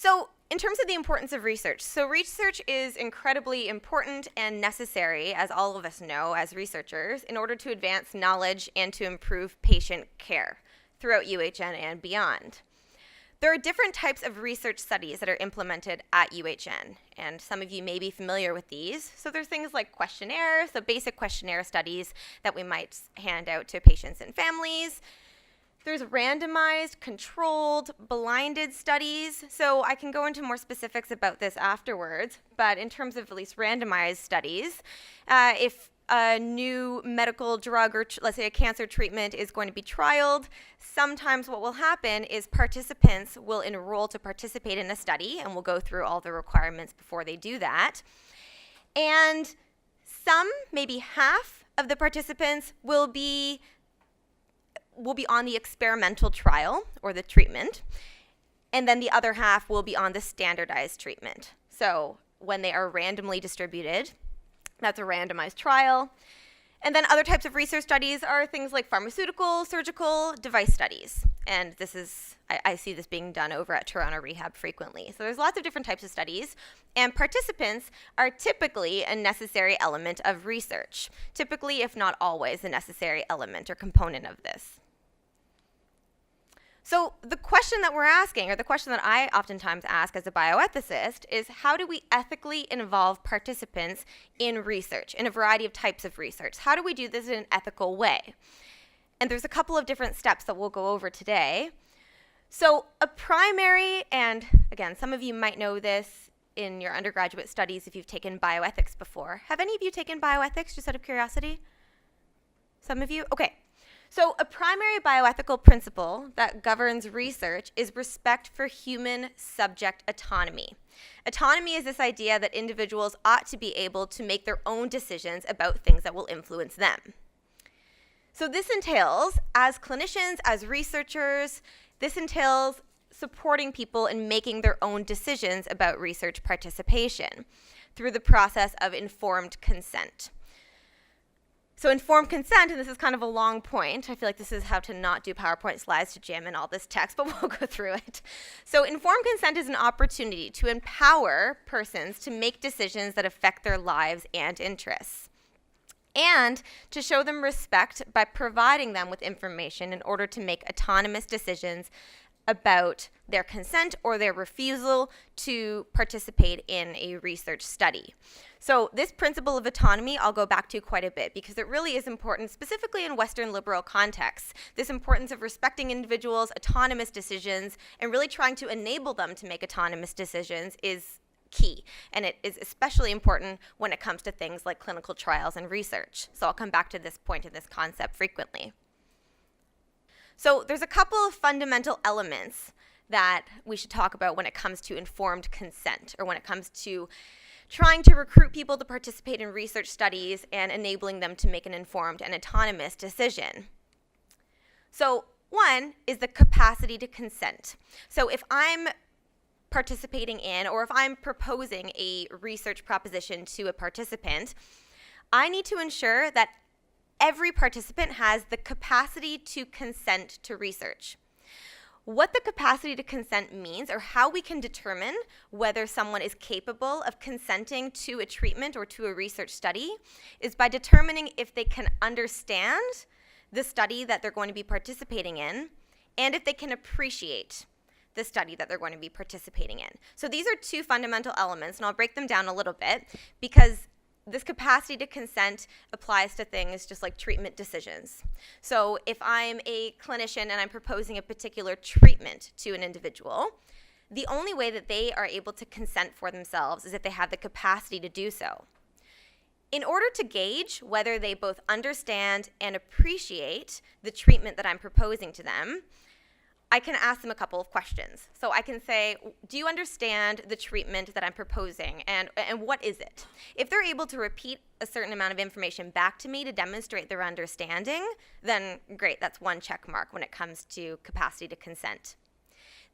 So in terms of the importance of research, so research is incredibly important and necessary, as all of us know as researchers, in order to advance knowledge and to improve patient care throughout UHN and beyond. There are different types of research studies that are implemented at UHN, and some of you may be familiar with these. So there's things like questionnaires, so basic questionnaire studies that we might hand out to patients and families. There's randomized, controlled, blinded studies. So I can go into more specifics about this afterwards, but in terms of at least randomized studies, if a new medical drug or let's say a cancer treatment is going to be trialed, sometimes what will happen is participants will enroll to participate in a study, and we'll go through all the requirements before they do that. And some, maybe half of the participants will be on the experimental trial or the treatment, and then the other half will be on the standardized treatment. So when they are randomly distributed, that's a randomized trial. And then other types of research studies are things like pharmaceutical, surgical, device studies. And this is, I see this being done over at Toronto Rehab frequently. So there's lots of different types of studies, and participants are typically a necessary element of research. Typically, if not always, a necessary element or component of this. So the question that we're asking, or the question that I oftentimes ask as a bioethicist, is how do we ethically involve participants in research, in a variety of types of research? How do we do this in an ethical way? And there's a couple of different steps that we'll go over today. So a primary, and again, some of you might know this in your undergraduate studies if you've taken bioethics before. Have any of you taken bioethics, just out of curiosity? Some of you? Okay. So a primary bioethical principle that governs research is respect for human subject autonomy. Autonomy is this idea that individuals ought to be able to make their own decisions about things that will influence them. So this entails, as clinicians, as researchers, this entails supporting people in making their own decisions about research participation through the process of informed consent. So informed consent, and this is kind of a long point. I feel like this is how to not do PowerPoint slides to jam in all this text, but we'll go through it. So informed consent is an opportunity to empower persons to make decisions that affect their lives and interests, and to show them respect by providing them with information in order to make autonomous decisions about their consent or their refusal to participate in a research study. So this principle of autonomy I'll go back to quite a bit because it really is important, specifically in Western liberal contexts. This importance of respecting individuals' autonomous decisions and really trying to enable them to make autonomous decisions is key. And it is especially important when it comes to things like clinical trials and research. So I'll come back to this point and this concept frequently. So there's a couple of fundamental elements that we should talk about when it comes to informed consent, or when it comes to trying to recruit people to participate in research studies and enabling them to make an informed and autonomous decision. So one is the capacity to consent. So if I'm participating in, or if I'm proposing a research proposition to a participant, I need to ensure that every participant has the capacity to consent to research. What the capacity to consent means, or how we can determine whether someone is capable of consenting to a treatment or to a research study, is by determining if they can understand the study that they're going to be participating in, and if they can appreciate the study that they're going to be participating in. So these are two fundamental elements, and I'll break them down a little bit, because this capacity to consent applies to things just like treatment decisions. So if I'm a clinician and I'm proposing a particular treatment to an individual, the only way that they are able to consent for themselves is if they have the capacity to do so. In order to gauge whether they both understand and appreciate the treatment that I'm proposing to them, I can ask them a couple of questions. So I can say, do you understand the treatment that I'm proposing, and what is it? If they're able to repeat a certain amount of information back to me to demonstrate their understanding, then great, that's one check mark when it comes to capacity to consent.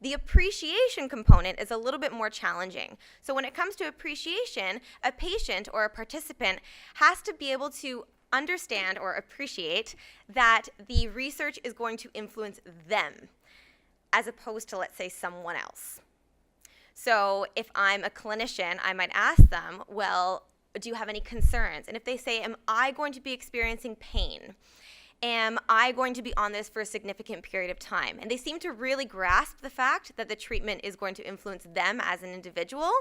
The appreciation component is a little bit more challenging. So when it comes to appreciation, a patient or a participant has to be able to understand or appreciate that the research is going to influence them, as opposed to, let's say, someone else. So if I'm a clinician, I might ask them, well, do you have any concerns? And if they say, am I going to be experiencing pain? Am I going to be on this for a significant period of time? And they seem to really grasp the fact that the treatment is going to influence them as an individual.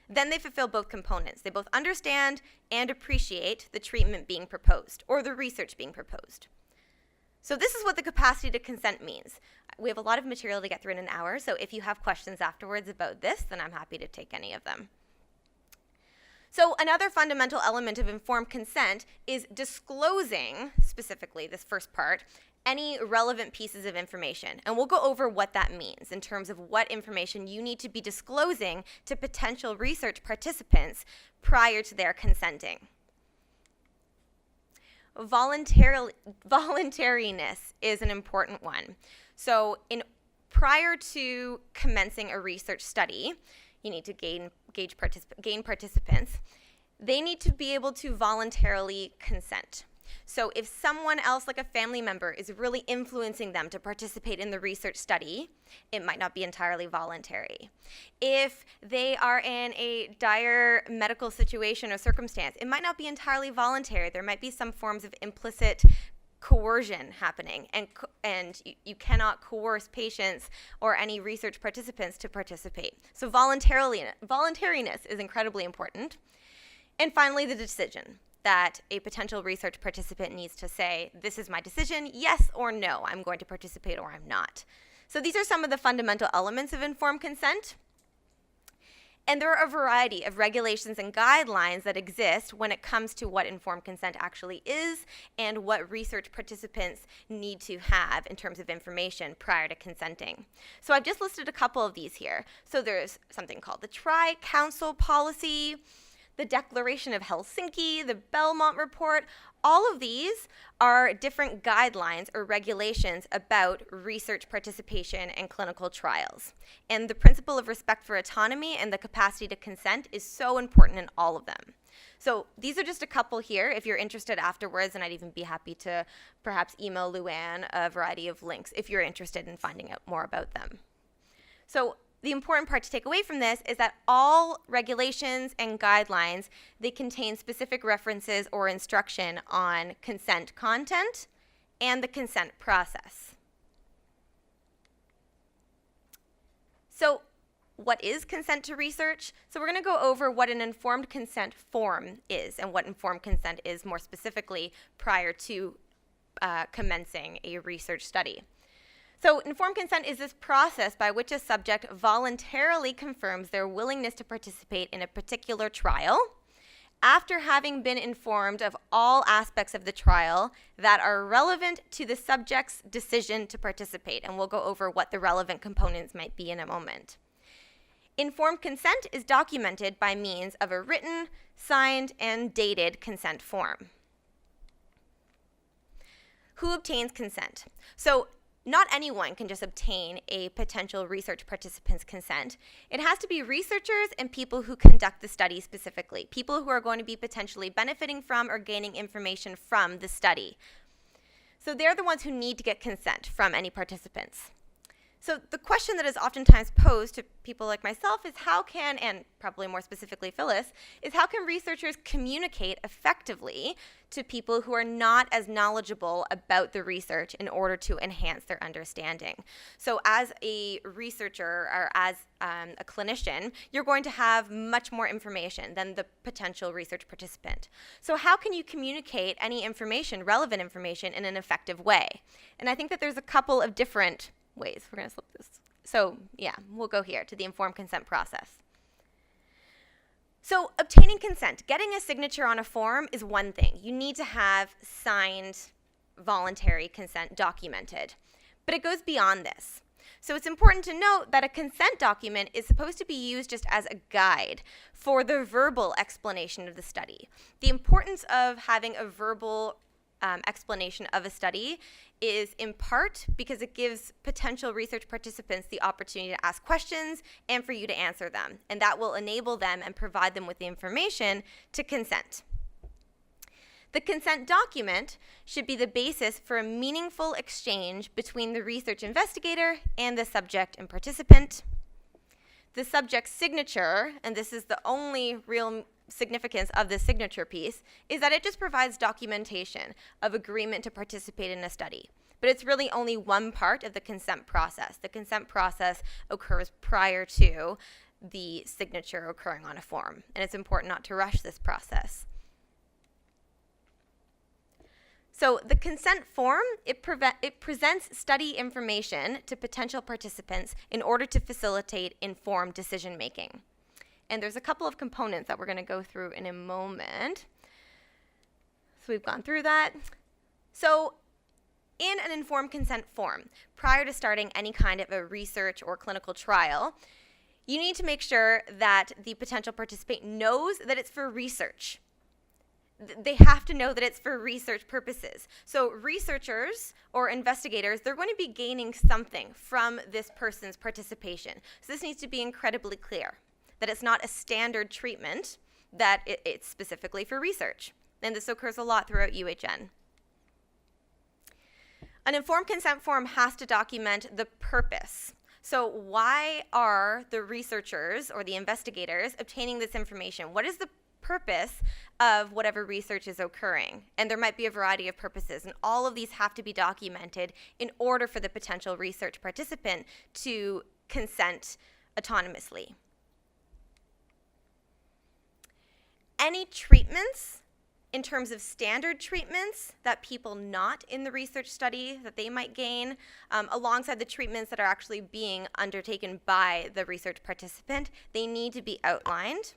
Then they fulfill both components. They both understand and appreciate the treatment being proposed or the research being proposed. So this is what the capacity to consent means. We have a lot of material to get through in an hour, so if you have questions afterwards about this, then I'm happy to take any of them. So another fundamental element of informed consent is disclosing, specifically this first part, any relevant pieces of information. And we'll go over what that means in terms of what information you need to be disclosing to potential research participants prior to their consenting. Voluntariness is an important one. So prior to commencing a research study, you need to gain participants. They need to be able to voluntarily consent. So if someone else, like a family member, is really influencing them to participate in the research study, it might not be entirely voluntary. If they are in a dire medical situation or circumstance, it might not be entirely voluntary. There might be some forms of implicit coercion happening, and you cannot coerce patients or any research participants to participate. So voluntariness is incredibly important. And finally, the decision that a potential research participant needs to say, this is my decision, yes or no, I'm going to participate or I'm not. So these are some of the fundamental elements of informed consent. And there are a variety of regulations and guidelines that exist when it comes to what informed consent actually is and what research participants need to have in terms of information prior to consenting. So I've just listed a couple of these here. So there's something called the Tri-Council Policy, the Declaration of Helsinki, the Belmont Report. All of these are different guidelines or regulations about research participation in clinical trials. And the principle of respect for autonomy and the capacity to consent is so important in all of them. So these are just a couple here. If you're interested afterwards, and I'd even be happy to perhaps email Luann a variety of links if you're interested in finding out more about them. So the important part to take away from this is that all regulations and guidelines, they contain specific references or instruction on consent content and the consent process. So what is consent to research? So we're going to go over what an informed consent form is and what informed consent is more specifically prior to commencing a research study. So informed consent is this process by which a subject voluntarily confirms their willingness to participate in a particular trial after having been informed of all aspects of the trial that are relevant to the subject's decision to participate. And we'll go over what the relevant components might be in a moment. Informed consent is documented by means of a written, signed, and dated consent form. Who obtains consent? So not anyone can just obtain a potential research participant's consent. It has to be researchers and people who conduct the study specifically, people who are going to be potentially benefiting from or gaining information from the study. So they're the ones who need to get consent from any participants. So the question that is oftentimes posed to people like myself is how can, and probably more specifically Phyllis, is how can researchers communicate effectively to people who are not as knowledgeable about the research in order to enhance their understanding? So as a researcher or as a clinician, you're going to have much more information than the potential research participant. So how can you communicate any information, relevant information, in an effective way? And I think that there's a couple of different ways. We're going to slip this. So yeah, we'll go here to the informed consent process. So obtaining consent, getting a signature on a form is one thing. You need to have signed voluntary consent documented, but it goes beyond this. So it's important to note that a consent document is supposed to be used just as a guide for the verbal explanation of the study. The importance of having a verbal explanation of a study is in part because it gives potential research participants the opportunity to ask questions and for you to answer them. And that will enable them and provide them with the information to consent. The consent document should be the basis for a meaningful exchange between the research investigator and the subject and participant. the subject's signature, and this is the only real significance of this signature piece, is that it just provides documentation of agreement to participate in a study. But it's really only one part of the consent process. The consent process occurs prior to the signature occurring on a form, and it's important not to rush this process. So the consent form, it presents study information to potential participants in order to facilitate informed decision making. And there's a couple of components that we're going to go through in a moment. So we've gone through that. So in an informed consent form, prior to starting any kind of a research or clinical trial, you need to make sure that the potential participant knows that it's for research. They have to know that it's for research purposes. So researchers or investigators, they're going to be gaining something from this person's participation. So this needs to be incredibly clear, that it's not a standard treatment, that it's specifically for research. And this occurs a lot throughout UHN. An informed consent form has to document the purpose. So why are the researchers or the investigators obtaining this information? What is the purpose of whatever research is occurring? And there might be a variety of purposes, and all of these have to be documented in order for the potential research participant to consent autonomously. Any treatments, in terms of standard treatments that people not in the research study that they might gain, alongside the treatments that are actually being undertaken by the research participant, they need to be outlined.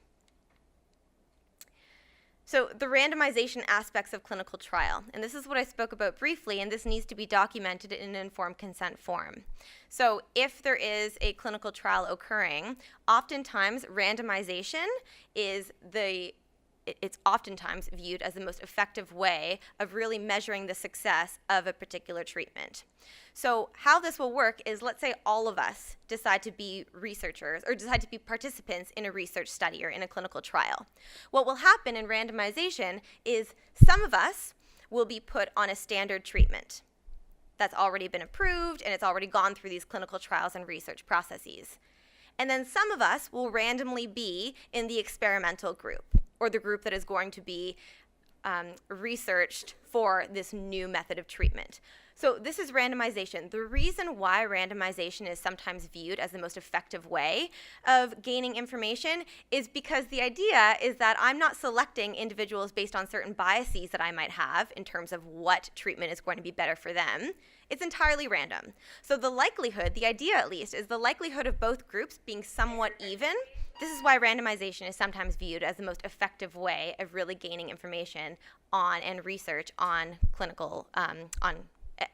So the randomization aspects of clinical trial, and this is what I spoke about briefly, and this needs to be documented in an informed consent form. So if there is a clinical trial occurring, oftentimes randomization is it's oftentimes viewed as the most effective way of really measuring the success of a particular treatment. So how this will work is, let's say all of us decide to be researchers or decide to be participants in a research study or in a clinical trial. What will happen in randomization is some of us will be put on a standard treatment that's already been approved and it's already gone through these clinical trials and research processes. And then some of us will randomly be in the experimental group, or the group that is going to be researched for this new method of treatment. So this is randomization. The reason why randomization is sometimes viewed as the most effective way of gaining information is because the idea is that I'm not selecting individuals based on certain biases that I might have in terms of what treatment is going to be better for them. It's entirely random. So the likelihood, the idea at least, is the likelihood of both groups being somewhat even. This is why randomization is sometimes viewed as the most effective way of really gaining information on and research on clinical, on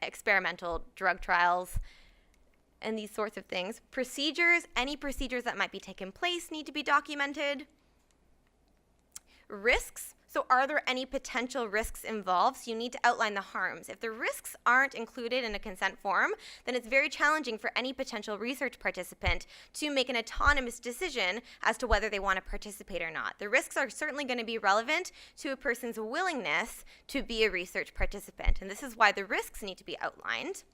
experimental drug trials and these sorts of things. Procedures, any procedures that might be taking place need to be documented. Risks, so are there any potential risks involved? So you need to outline the harms. If the risks aren't included in a consent form, then it's very challenging for any potential research participant to make an autonomous decision as to whether they want to participate or not. The risks are certainly going to be relevant to a person's willingness to be a research participant, and this is why the risks need to be outlined.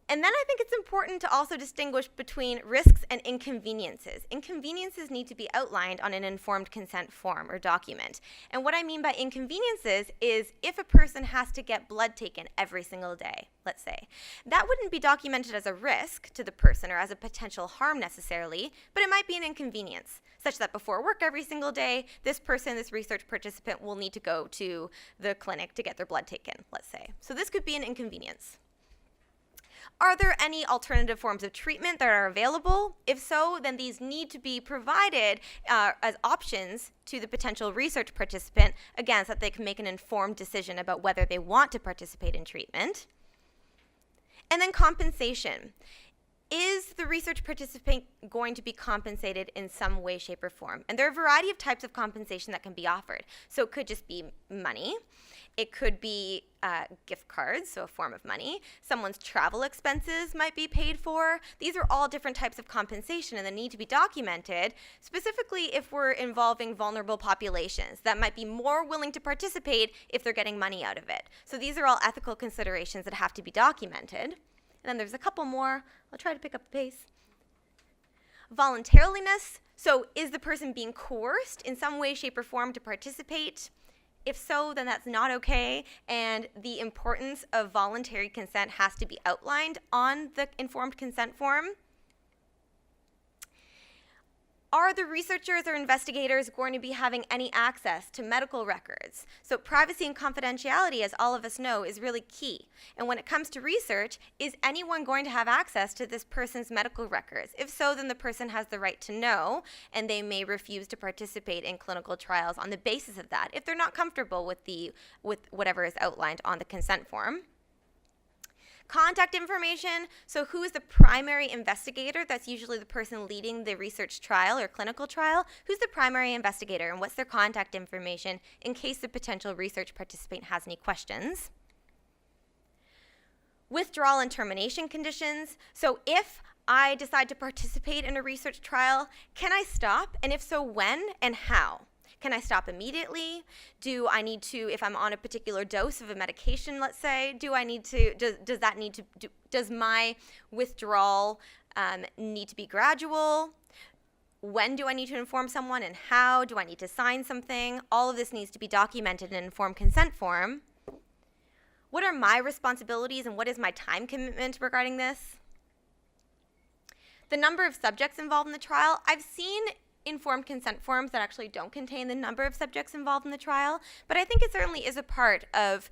And then I think it's important to also distinguish between risks and inconveniences. Inconveniences need to be outlined on an informed consent form or document. And what I mean by inconveniences is if a person has to get blood taken every single day, let's say, that wouldn't be documented as a risk to the person or as a potential harm necessarily, but it might be an inconvenience, such that before work every single day, this person, this research participant, will need to go to the clinic to get their blood taken, let's say. So this could be an inconvenience. Are there any alternative forms of treatment that are available? If so, then these need to be provided as options to the potential research participant, again, so that they can make an informed decision about whether they want to participate in treatment. And then compensation. Is the research participant going to be compensated in some way, shape, or form? And there are a variety of types of compensation that can be offered. So it could just be money. It could be gift cards, so a form of money. Someone's travel expenses might be paid for. These are all different types of compensation and they need to be documented, specifically if we're involving vulnerable populations that might be more willing to participate if they're getting money out of it. So these are all ethical considerations that have to be documented. And then there's a couple more. I'll try to pick up the pace. Voluntariness, so is the person being coerced in some way, shape, or form to participate? If so, then that's not okay, and the importance of voluntary consent has to be outlined on the informed consent form. Are the researchers or investigators going to be having any access to medical records? So privacy and confidentiality, as all of us know, is really key. And when it comes to research, is anyone going to have access to this person's medical records? If so, then the person has the right to know, and they may refuse to participate in clinical trials on the basis of that if they're not comfortable with whatever is outlined on the consent form. Contact information, so who is the primary investigator? That's usually the person leading the research trial or clinical trial. Who's the primary investigator, and what's their contact information in case the potential research participant has any questions? Withdrawal and termination conditions. So if I decide to participate in a research trial, can I stop? And if so, when and how? Can I stop immediately? Do I need to, if I'm on a particular dose of a medication, let's say, does my withdrawal need to be gradual? When do I need to inform someone, and how? Do I need to sign something? All of this needs to be documented in an informed consent form. What are my responsibilities, and what is my time commitment regarding this? The number of subjects involved in the trial. I've seen informed consent forms that actually don't contain the number of subjects involved in the trial, but I think it certainly is a part of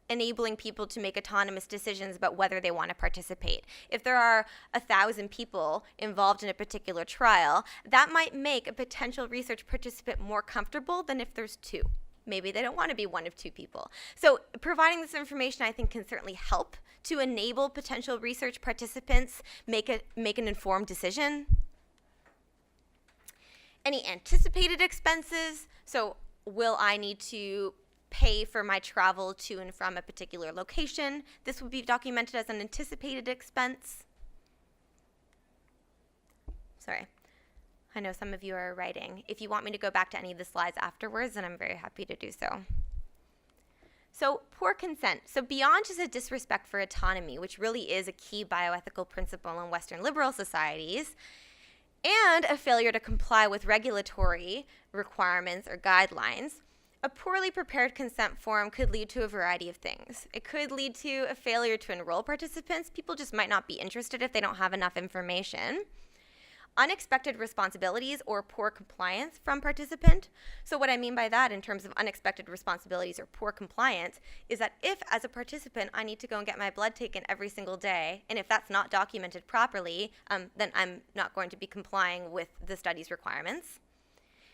enabling people to make autonomous decisions about whether they want to participate. If there are 1,000 people involved in a particular trial, that might make a potential research participant more comfortable than if there's 2. Maybe they don't want to be one of 2 people. So providing this information, I think, can certainly help to enable potential research participants make an informed decision. Any anticipated expenses, so will I need to pay for my travel to and from a particular location? This would be documented as an anticipated expense. Sorry, I know some of you are writing. If you want me to go back to any of the slides afterwards, then I'm very happy to do so. So poor consent. So beyond just a disrespect for autonomy, which really is a key bioethical principle in Western liberal societies, and a failure to comply with regulatory requirements or guidelines, a poorly prepared consent form could lead to a variety of things. It could lead to a failure to enroll participants. People just might not be interested if they don't have enough information. Unexpected responsibilities or poor compliance from participant. So what I mean by that in terms of unexpected responsibilities or poor compliance is that if, as a participant, I need to go and get my blood taken every single day, and if that's not documented properly, then I'm not going to be complying with the study's requirements.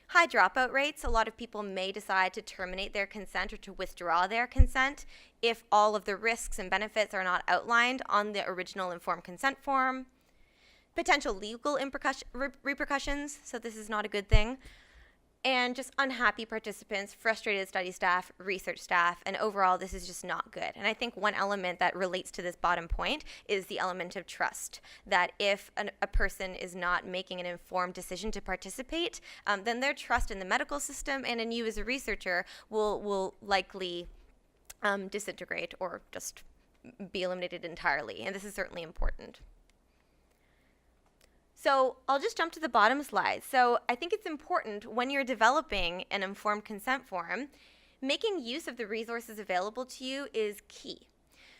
High dropout rates. A lot of people may decide to terminate their consent or to withdraw their consent if all of the risks and benefits are not outlined on the original informed consent form. Potential legal repercussions, so this is not a good thing, and just unhappy participants, frustrated study staff, research staff, and overall this is just not good. And I think one element that relates to this bottom point is the element of trust, that if a person is not making an informed decision to participate, then their trust in the medical system and in you as a researcher will likely disintegrate or just be eliminated entirely, and this is certainly important. So I'll just jump to the bottom slide. So I think it's important when you're developing an informed consent form, making use of the resources available to you is key.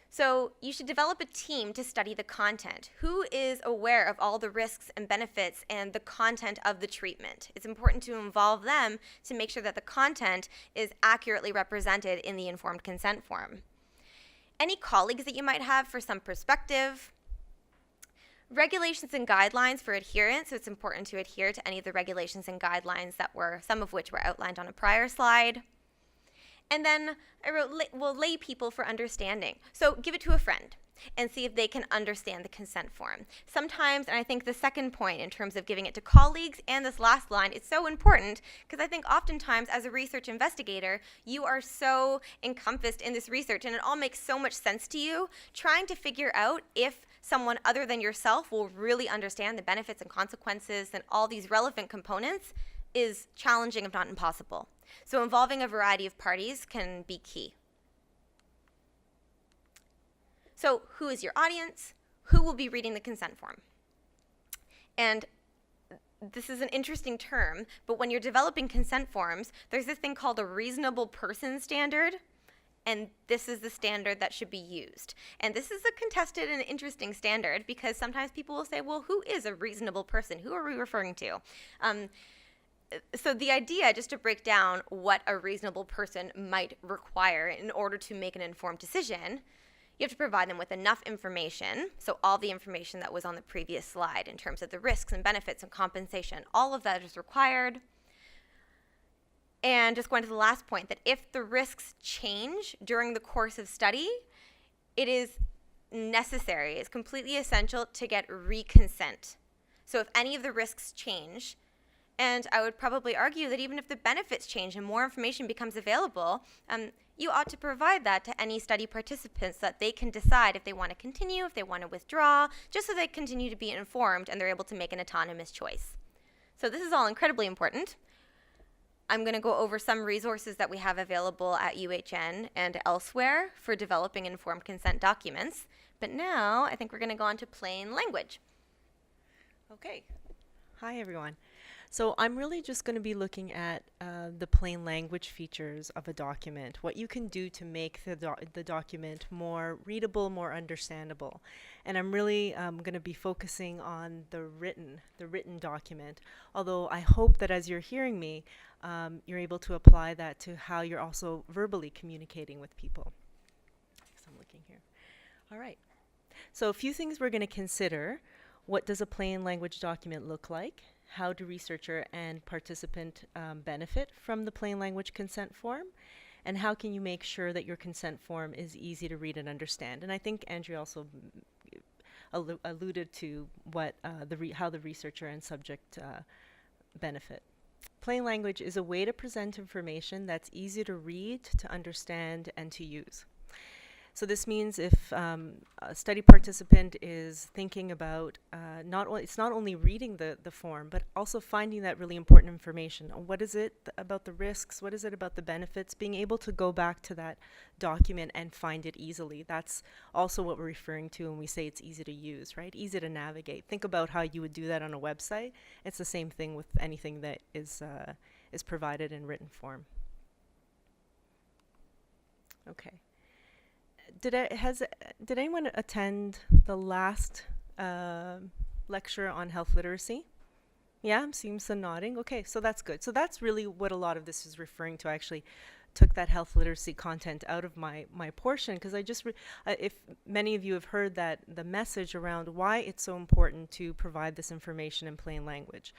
So you should develop a team to study the content. Who is aware of all the risks and benefits and the content of the treatment? It's important to involve them to make sure that the content is accurately represented in the informed consent form. Any colleagues that you might have for some perspective. Regulations and guidelines for adherence, so it's important to adhere to any of the regulations and guidelines that some of which were outlined on a prior slide. And then I wrote, lay people for understanding. So give it to a friend and see if they can understand the consent form. Sometimes, and I think the second point in terms of giving it to colleagues and this last line is so important because I think oftentimes as a research investigator, you are so encompassed in this research and it all makes so much sense to you, trying to figure out if someone other than yourself will really understand the benefits and consequences and all these relevant components is challenging, if not impossible. So involving a variety of parties can be key. So who is your audience? Who will be reading the consent form? And this is an interesting term, but when you're developing consent forms, there's this thing called a reasonable person standard, and this is the standard that should be used. And this is a contested and interesting standard because sometimes people will say, well, who is a reasonable person? Who are we referring to? So the idea, just to break down what a reasonable person might require in order to make an informed decision, you have to provide them with enough information, so all the information that was on the previous slide in terms of the risks and benefits and compensation, all of that is required. And just going to the last point, that if the risks change during the course of study, it is necessary, it's completely essential to get reconsent. So if any of the risks change, and I would probably argue that even if the benefits change and more information becomes available, you ought to provide that to any study participants so that they can decide if they want to continue, if they want to withdraw, just so they continue to be informed and they're able to make an autonomous choice. So this is all incredibly important. I'm going to go over some resources that we have available at UHN and elsewhere for developing informed consent documents. But now I think we're going to go on to plain language. Okay. Hi, everyone. So I'm really just going to be looking at the plain language features of a document, what you can do to make the document more readable, more understandable. And I'm really going to be focusing on the written document, although I hope that as you're hearing me, you're able to apply that to how you're also verbally communicating with people. So I'm looking here. All right. So a few things we're going to consider. What does a plain language document look like? How do researcher and participant benefit from the plain language consent form? And how can you make sure that your consent form is easy to read and understand? And I think Andrea also alluded to what how the researcher and subject benefit. Plain language is a way to present information that's easy to read, to understand, and to use. So this means if a study participant is thinking about it's not only reading the form, but also finding that really important information. What is it about the risks? What is it about the benefits? Being able to go back to that document and find it easily. That's also what we're referring to when we say it's easy to use, right? Easy to navigate. Think about how you would do that on a website. It's the same thing with anything that is provided in written form. Okay. Did anyone attend the last lecture on health literacy? Yeah, I'm seeing some nodding. Okay, so that's good. So that's really what a lot of this is referring to. I actually took that health literacy content out of my portion because I just, if many of you have heard that the message around why it's so important to provide this information in plain language.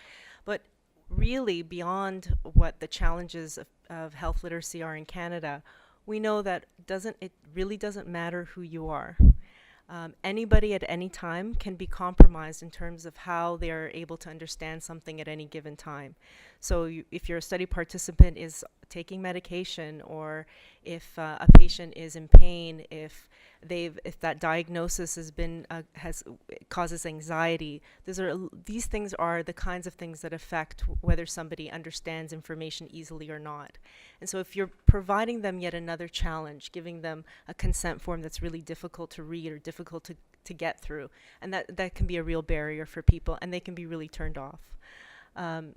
But really beyond what the challenges of health literacy are in Canada, we know that it really doesn't matter who you are. Anybody at any time can be compromised in terms of how they are able to understand something at any given time. So if your study participant is taking medication, or if a patient is in pain, if that diagnosis causes anxiety, these things are the kinds of things that affect whether somebody understands information easily or not. And so if you're providing them yet another challenge, giving them a consent form that's really difficult to read or difficult to get through, and that can be a real barrier for people, and they can be really turned off.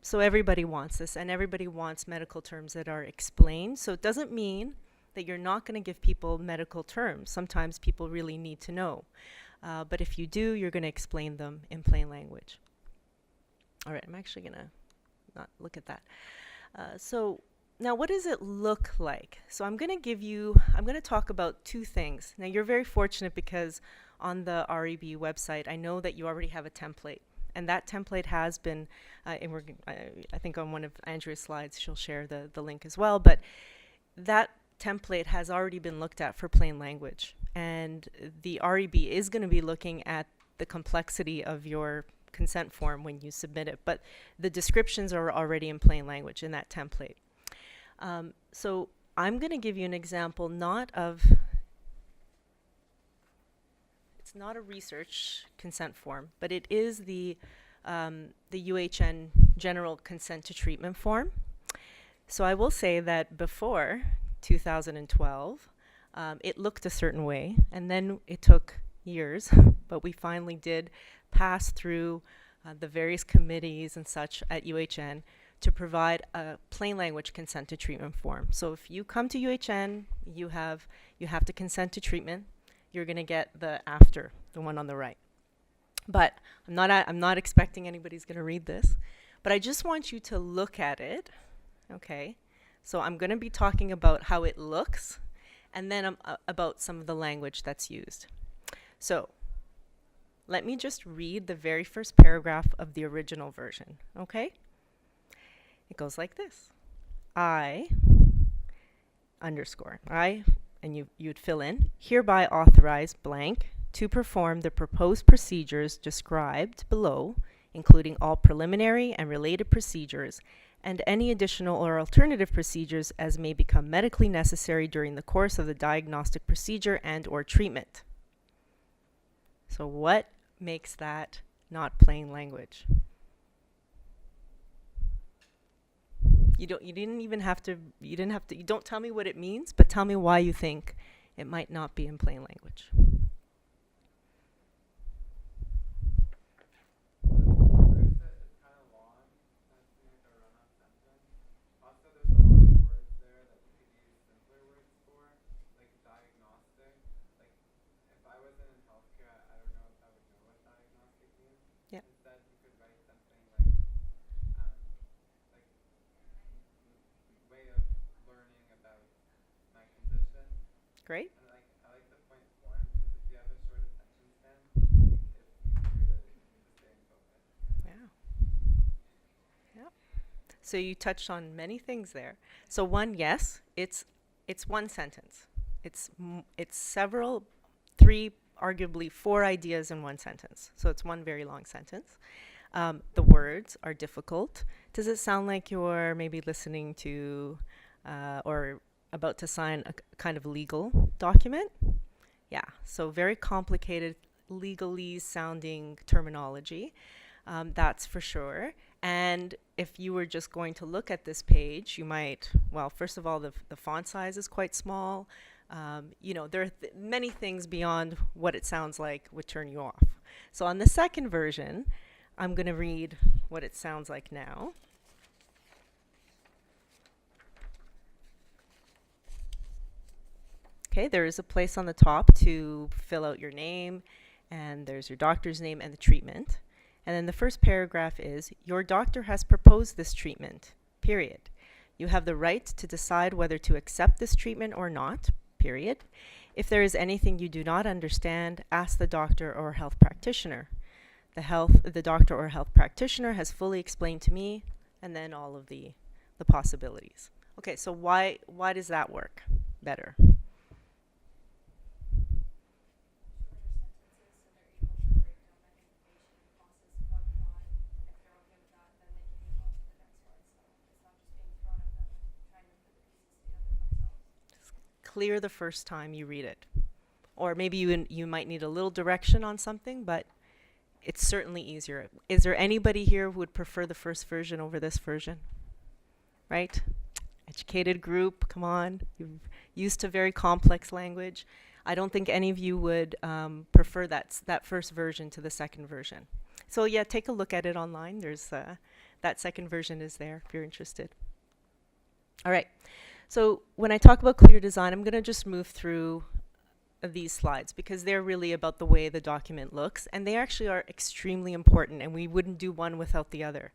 So everybody wants this, and everybody wants medical terms that are explained. So it doesn't mean that you're not going to give people medical terms. Sometimes people really need to know. But if you do, you're going to explain them in plain language. All right, I'm actually going to not look at that. So now what does it look like? So I'm going to talk about two things. Now you're very fortunate because on the REB website, I know that you already have a template. And that template has been, I think on one of Andrea's slides, she'll share the link as well, but that template has already been looked at for plain language. And the REB is going to be looking at the complexity of your consent form when you submit it, but the descriptions are already in plain language in that template. So I'm going to give you an example, it's not a research consent form, but it is the UHN General Consent to Treatment form. So I will say that before 2012, it looked a certain way, and then it took years, but we finally did pass through the various committees and such at UHN to provide a plain language consent to treatment form. So if you come to UHN, you have to consent to treatment. You're going to get the after, the one on the right. But I'm not expecting anybody's going to read this, but I just want you to look at it. Okay, so I'm going to be talking about how it looks, and then about some of the language that's used. So let me just read the very first paragraph of the original version, okay? It goes like this. I, underscore, and you'd fill in, hereby authorize blank to perform the proposed procedures described below, including all preliminary and related procedures, and any additional or alternative procedures as may become medically necessary during the course of the diagnostic procedure and or treatment. So what makes that not plain language? You don't tell me what it means, but tell me why you think it might not be in plain language. Yeah. Great. Yeah. Yeah. So you touched on many things there. So one, yes, it's one sentence. It's several, three, arguably four ideas in one sentence. So it's one very long sentence. The words are difficult. Does it sound like you're maybe listening to or about to sign a kind of legal document? Yeah, so very complicated, legalese sounding terminology, that's for sure. And if you were just going to look at this page, you might, well, first of all, the font size is quite small. You know, there are many things beyond what it sounds like would turn you off. So on the second version, I'm going to read what it sounds like now. Okay, there is a place on the top to fill out your name, and there's your doctor's name and the treatment. And then the first paragraph is, your doctor has proposed this treatment, period. You have the right to decide whether to accept this treatment or not, period. If there is anything you do not understand, ask the doctor or health practitioner. The doctor or health practitioner has fully explained to me, and then all of the possibilities. Okay, so why does that work better? Clear the first time you read it. Or maybe you might need a little direction on something, but it's certainly easier. Is there anybody here who would prefer the first version over this version? Right? Educated group, come on. You're used to very complex language. I don't think any of you would prefer that first version to the second version. So yeah, take a look at it online. There's that second version is there if you're interested. All right. So when I talk about clear design, I'm going to just move through these slides because they're really about the way the document looks, and they actually are extremely important, and we wouldn't do one without the other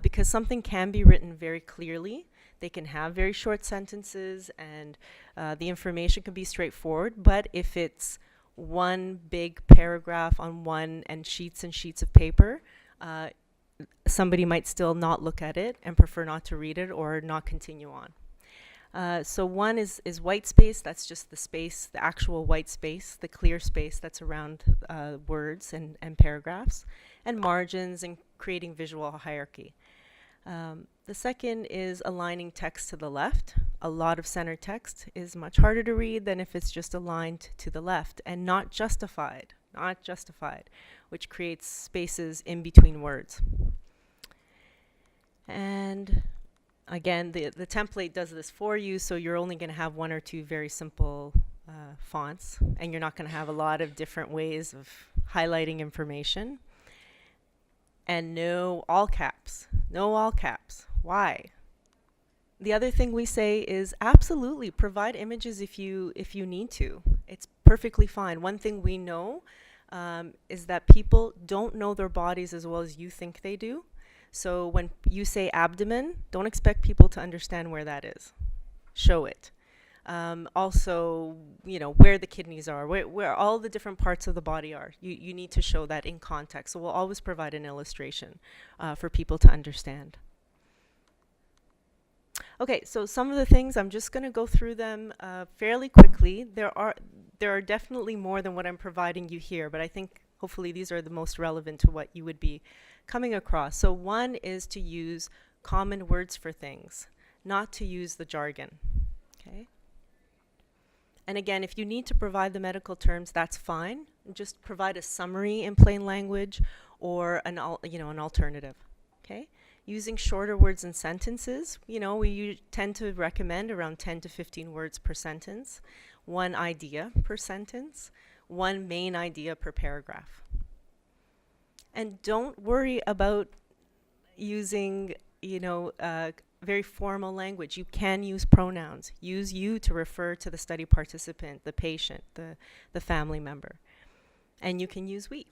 because something can be written very clearly. They can have very short sentences, and the information can be straightforward, but if it's one big paragraph on one and sheets of paper, somebody might still not look at it and prefer not to read it or not continue on. So one is white space. That's just the space, the actual white space, the clear space that's around words and paragraphs, and margins and creating visual hierarchy. The second is aligning text to the left. A lot of center text is much harder to read than if it's just aligned to the left and not justified, which creates spaces in between words. And again, the template does this for you, so you're only going to have one or two very simple fonts, and you're not going to have a lot of different ways of highlighting information. And no all caps. No all caps. Why? The other thing we say is absolutely provide images if you need to. It's perfectly fine. One thing we know is that people don't know their bodies as well as you think they do. So when you say abdomen, don't expect people to understand where that is. Show it. Also, where the kidneys are, where all the different parts of the body are. You need to show that in context. So we'll always provide an illustration for people to understand. Okay, so some of the things, I'm just going to go through them fairly quickly. There are definitely more than what I'm providing you here, but I think hopefully these are the most relevant to what you would be coming across. So one is to use common words for things, not to use the jargon. Okay? And again, if you need to provide the medical terms, that's fine. Just provide a summary in plain language or an alternative. Okay? Using shorter words and sentences, we tend to recommend around 10 to 15 words per sentence, one idea per sentence, one main idea per paragraph. And don't worry about using, very formal language. You can use pronouns. Use you to refer to the study participant, the patient, the family member. And you can use we.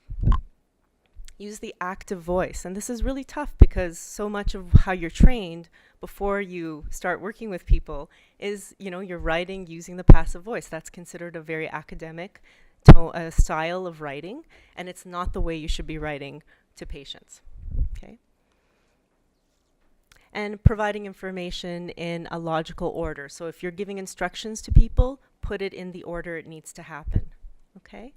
Use the active voice. And this is really tough because so much of how you're trained before you start working with people is, you're writing using the passive voice. That's considered a very academic style of writing, and it's not the way you should be writing to patients. Okay? And providing information in a logical order. So if you're giving instructions to people, put it in the order it needs to happen. Okay?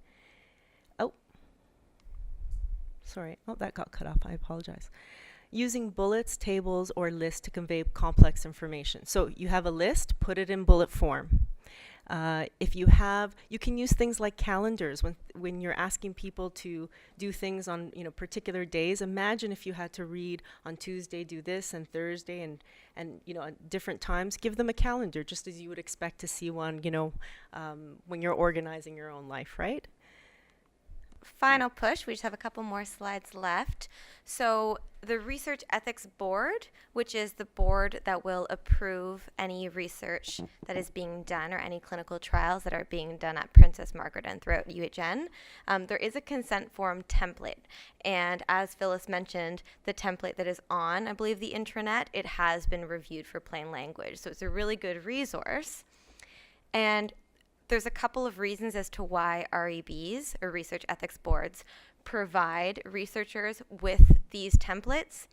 Sorry, that got cut off, I apologize. Using bullets, tables, or lists to convey complex information. So you have a list, put it in bullet form. If you can use things like calendars when you're asking people to do things on particular days. Imagine if you had to read on Tuesday, do this, and Thursday, and at different times. Give them a calendar, just as you would expect to see one, when you're organizing your own life, right? Final push. We just have a couple more slides left. So the Research Ethics Board, which is the board that will approve any research that is being done or any clinical trials that are being done at Princess Margaret and throughout UHN, there is a consent form template. And as Phyllis mentioned, the template that is on, I believe, the intranet, it has been reviewed for plain language. So it's a really good resource. And there's a couple of reasons as to why REBs, or research ethics boards, provide researchers with these templates.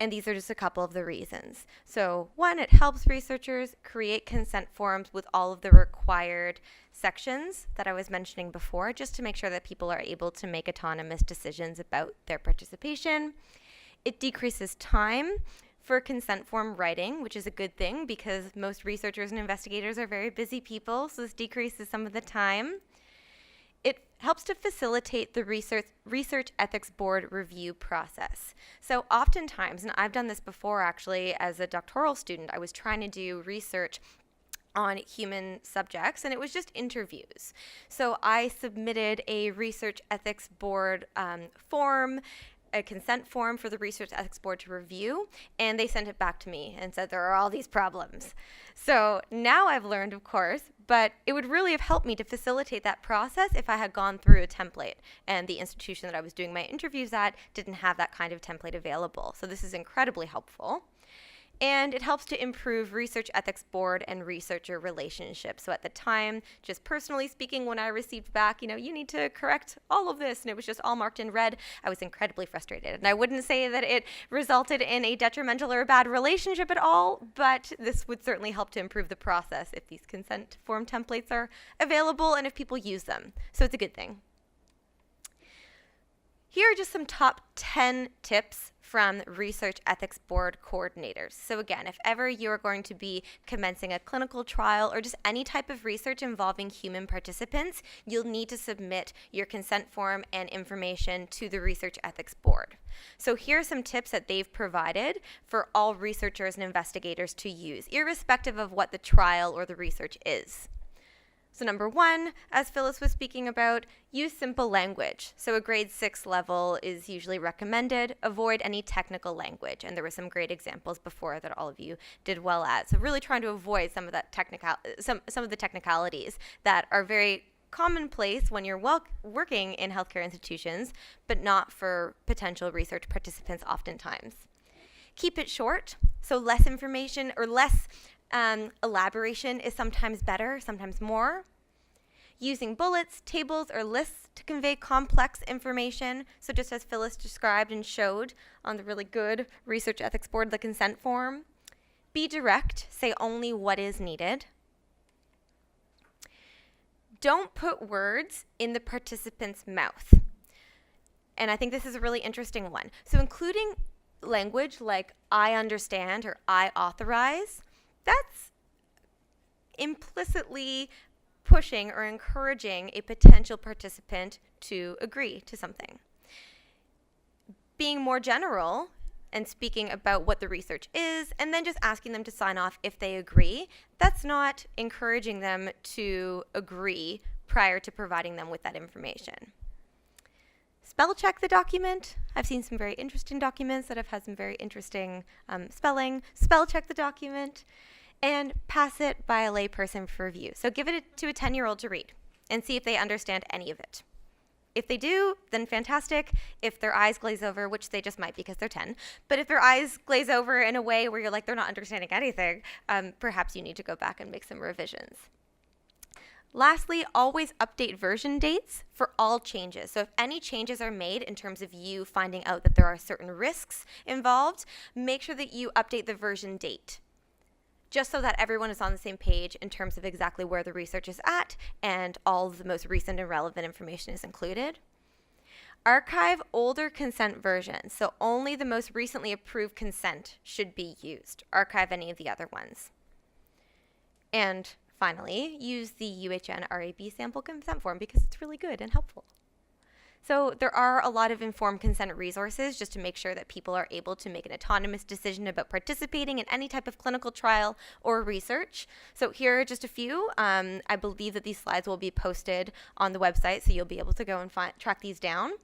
And these are just a couple of the reasons. So one, it helps researchers create consent forms with all of the required sections that I was mentioning before, just to make sure that people are able to make autonomous decisions about their participation. It decreases time for consent form writing, which is a good thing because most researchers and investigators are very busy people, so this decreases some of the time. It helps to facilitate the research ethics board review process. So oftentimes, and I've done this before actually as a doctoral student, I was trying to do research on human subjects, and it was just interviews. So I submitted a research ethics board form, a consent form for the Research Ethics Board to review, and they sent it back to me and said there are all these problems. So now I've learned, of course, but it would really have helped me to facilitate that process if I had gone through a template, and the institution that I was doing my interviews at didn't have that kind of template available. So this is incredibly helpful. And it helps to improve research ethics board and researcher relationships. So at the time, just personally speaking, when I received back, you need to correct all of this, and it was just all marked in red, I was incredibly frustrated. And I wouldn't say that it resulted in a detrimental or a bad relationship at all, but this would certainly help to improve the process if these consent form templates are available and if people use them. So it's a good thing. Here are just some top 10 tips from Research Ethics Board coordinators. So again, if ever you're going to be commencing a clinical trial or just any type of research involving human participants, you'll need to submit your consent form and information to the Research Ethics Board. So here are some tips that they've provided for all researchers and investigators to use, irrespective of what the trial or the research is. So number one, as Phyllis was speaking about, use simple language. So a grade 6 level is usually recommended. Avoid any technical language. And there were some great examples before that all of you did well at. So really trying to avoid some of that some of the technicalities that are very commonplace when you're working in healthcare institutions, but not for potential research participants oftentimes. Keep it short. So less information or less elaboration is sometimes better, sometimes more. Using bullets, tables, or lists to convey complex information. So just as Phyllis described and showed on the really good research ethics board, the consent form. Be direct, say only what is needed. Don't put words in the participant's mouth. And I think this is a really interesting one. So including language like I understand or I authorize, that's implicitly pushing or encouraging a potential participant to agree to something. Being more general and speaking about what the research is and then just asking them to sign off if they agree, that's not encouraging them to agree prior to providing them with that information. Spell check the document. I've seen some very interesting documents that have had some very interesting spelling. Spell check the document and pass it by a layperson for review. So give it to a 10-year-old to read and see if they understand any of it. If they do, then fantastic. If their eyes glaze over, which they just might because they're 10, but if their eyes glaze over in a way where you're like, they're not understanding anything, perhaps you need to go back and make some revisions. Lastly, always update version dates for all changes. So if any changes are made in terms of you finding out that there are certain risks involved, make sure that you update the version date, just so that everyone is on the same page in terms of exactly where the research is at and all of the most recent and relevant information is included. Archive older consent versions, so only the most recently approved consent should be used. Archive any of the other ones. And finally, use the UHN RAB sample consent form because it's really good and helpful. So there are a lot of informed consent resources just to make sure that people are able to make an autonomous decision about participating in any type of clinical trial or research. So here are just a few. I believe that these slides will be posted on the website, so you'll be able to go and track these down.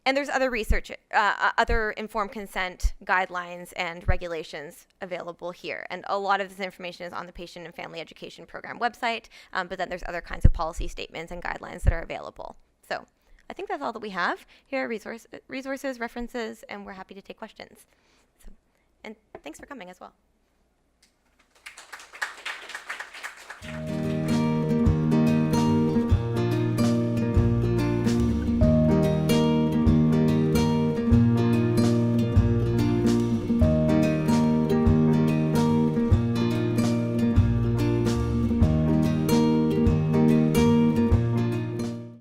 And there's other research, other informed consent guidelines and regulations available here. And a lot of this information is on the Patient and Family Education Program website, but then there's other kinds of policy statements and guidelines that are available. So I think that's all that we have. Here are resources, references, and we're happy to take questions. So, and thanks for coming as well.